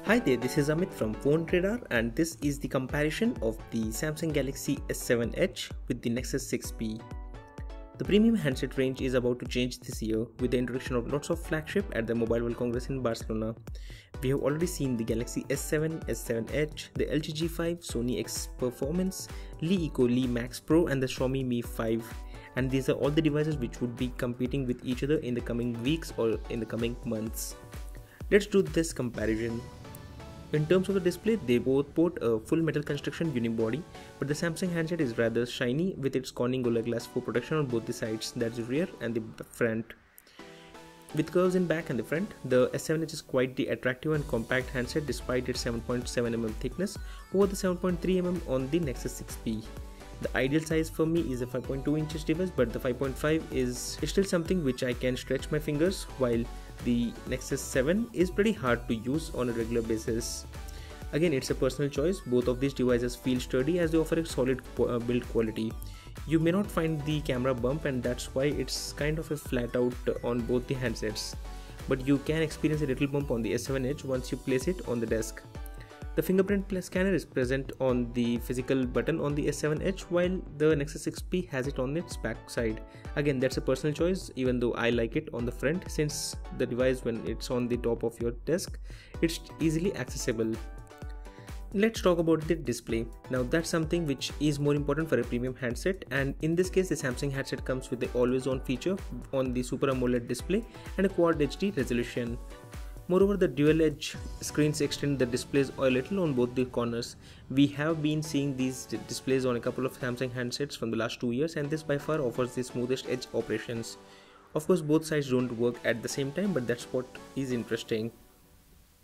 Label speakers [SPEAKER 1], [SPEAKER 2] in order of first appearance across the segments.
[SPEAKER 1] Hi there, this is Amit from PhoneRadar and this is the comparison of the Samsung Galaxy S7 Edge with the Nexus 6P. The premium handset range is about to change this year with the introduction of lots of flagship at the Mobile World Congress in Barcelona. We have already seen the Galaxy S7, S7 Edge, the LG G5, Sony X Performance, Lee Eco, Lee Max Pro and the Xiaomi Mi 5. And these are all the devices which would be competing with each other in the coming weeks or in the coming months. Let's do this comparison. In terms of the display, they both port a full metal construction unibody, but the Samsung handset is rather shiny with its Corning Gorilla Glass 4 protection on both the sides, that's the rear and the front. With curves in back and the front, the S7 Edge is quite the attractive and compact handset despite its 7.7mm thickness over the 7.3mm on the Nexus 6P. The ideal size for me is a 5.2 inches device, but the 5.5 is still something which I can stretch my fingers, while the Nexus 7 is pretty hard to use on a regular basis. Again, it's a personal choice. Both of these devices feel sturdy as they offer a solid build quality. You may not find the camera bump, and that's why it's kind of a flat out on both the handsets. But you can experience a little bump on the S7 Edge once you place it on the desk. The fingerprint scanner is present on the physical button on the S7 Edge, while the Nexus 6P has it on its back side. Again, that's a personal choice, even though I like it on the front, since the device, when it's on the top of your desk, it's easily accessible. Let's talk about the display. Now that's something which is more important for a premium handset, and in this case the Samsung handset comes with the always on feature on the Super AMOLED display and a Quad HD resolution. Moreover, the dual edge screens extend the displays a little on both the corners. We have been seeing these displays on a couple of Samsung handsets from the last 2 years, and this by far offers the smoothest edge operations. Of course, both sides don't work at the same time, but that's what is interesting.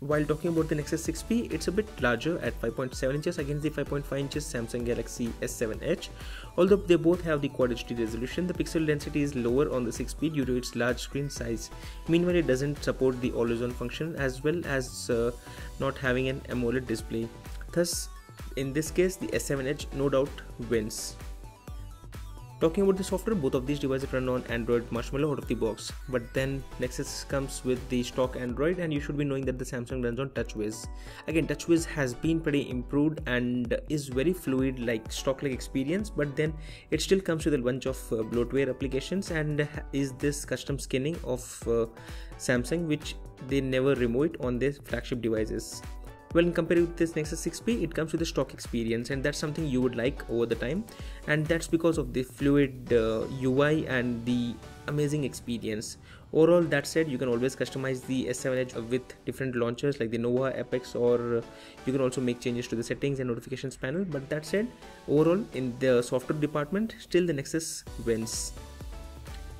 [SPEAKER 1] While talking about the Nexus 6P, it's a bit larger at 5.7 inches against the 5.5 inches Samsung Galaxy S7 Edge. Although they both have the Quad HD resolution, the pixel density is lower on the 6P due to its large screen size. Meanwhile, it doesn't support the always-on function as well as not having an AMOLED display. Thus, in this case, the S7 Edge no doubt wins. Talking about the software, both of these devices run on Android Marshmallow out of the box, but then Nexus comes with the stock Android, and you should be knowing that the Samsung runs on TouchWiz. Again, TouchWiz has been pretty improved and is very fluid like stock-like experience, but then it still comes with a bunch of bloatware applications and is this custom skinning of Samsung, which they never remove it on their flagship devices. When compared with this Nexus 6P, it comes with a stock experience, and that's something you would like over the time, and that's because of the fluid UI and the amazing experience. Overall, that said, you can always customize the S7 Edge with different launchers like the Nova, Apex, or you can also make changes to the settings and notifications panel. But that said, overall in the software department, still the Nexus wins.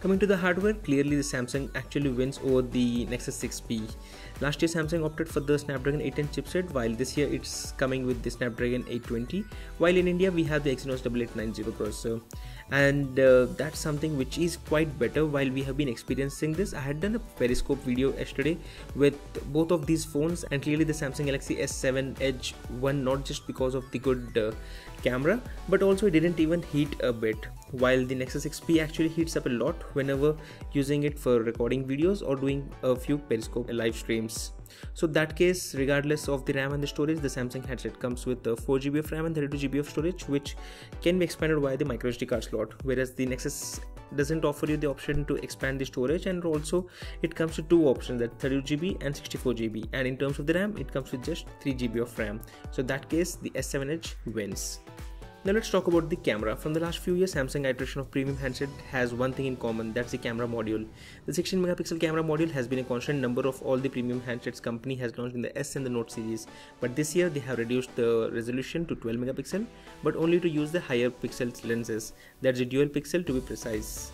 [SPEAKER 1] Coming to the hardware, clearly the Samsung actually wins over the Nexus 6P. Last year Samsung opted for the Snapdragon 810 chipset, while this year it's coming with the Snapdragon 820, while in India we have the Exynos 8890 processor. And that's something which is quite better. While we have been experiencing this, I had done a Periscope video yesterday with both of these phones, and clearly the Samsung Galaxy S7 Edge won, not just because of the good camera, but also it didn't even heat a bit, while the Nexus 6P actually heats up a lot whenever using it for recording videos or doing a few Periscope live streams. So that case, regardless of the RAM and the storage, the Samsung handset comes with 4GB of RAM and 32GB of storage, which can be expanded via the microSD card slot, whereas the Nexus doesn't offer you the option to expand the storage, and also it comes with two options, that 32GB and 64GB, and in terms of the RAM it comes with just 3GB of RAM. So in that case, the S7 Edge wins. Now let's talk about the camera. From the last few years, Samsung iteration of premium handset has one thing in common, that's the camera module. The 16 megapixel camera module has been a constant number of all the premium handsets company has launched in the S and the Note series, but this year they have reduced the resolution to 12 megapixel, but only to use the higher pixels lenses, that's a dual pixel to be precise.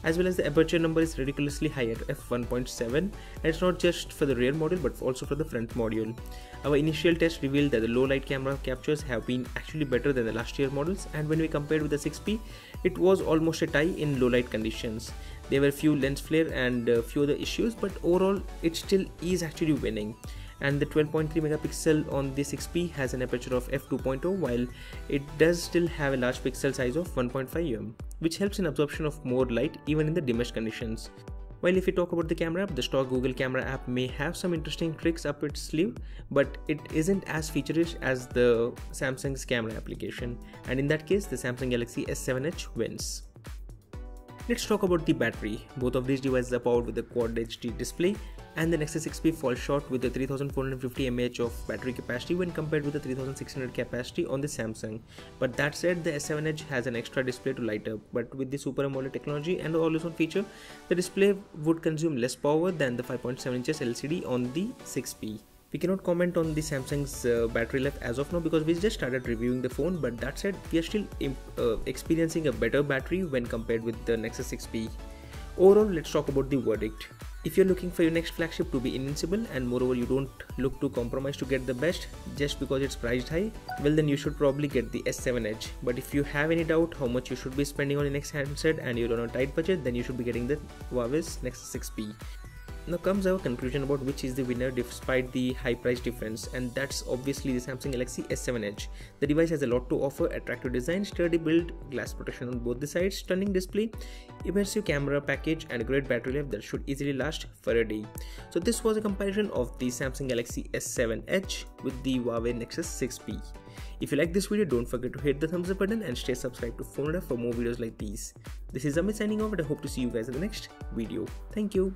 [SPEAKER 1] As well as the aperture number is ridiculously high at f1.7, and it's not just for the rear module but also for the front module. Our initial test revealed that the low light camera captures have been actually better than the last year models, and when we compared with the 6P, it was almost a tie in low light conditions. There were a few lens flare and a few other issues, but overall it still is actually winning. And the 12.3 megapixel on the 6P has an aperture of f2.0, while it does still have a large pixel size of 1.5 mm, which helps in absorption of more light even in the dimmest conditions. While if we talk about the camera app, the stock Google camera app may have some interesting tricks up its sleeve, but it isn't as feature-rich as the Samsung's camera application, and in that case the Samsung Galaxy S7 Edge wins. Let's talk about the battery. Both of these devices are powered with a Quad HD display, and the Nexus 6P falls short with the 3450 mAh of battery capacity when compared with the 3600 capacity on the Samsung. But that said, the S7 Edge has an extra display to light up, but with the Super AMOLED technology and the always on feature, the display would consume less power than the 5.7 inches LCD on the 6P. We cannot comment on the Samsung's battery life as of now because we just started reviewing the phone, but that said, we are still experiencing a better battery when compared with the Nexus 6P. Overall, let's talk about the verdict. If you're looking for your next flagship to be invincible and moreover you don't look to compromise to get the best just because it's priced high, well then you should probably get the S7 Edge. But if you have any doubt how much you should be spending on your next handset and you're on a tight budget, then you should be getting the Huawei's Nexus 6P. Now comes our conclusion about which is the winner despite the high price difference, and that's obviously the Samsung Galaxy S7 Edge. The device has a lot to offer: attractive design, sturdy build, glass protection on both the sides, stunning display, immersive camera package, and a great battery life that should easily last for a day. So this was a comparison of the Samsung Galaxy S7 Edge with the Huawei Nexus 6P. If you like this video, don't forget to hit the thumbs up button and stay subscribed to PhoneRadar for more videos like these. This is Amit signing off, and I hope to see you guys in the next video. Thank you.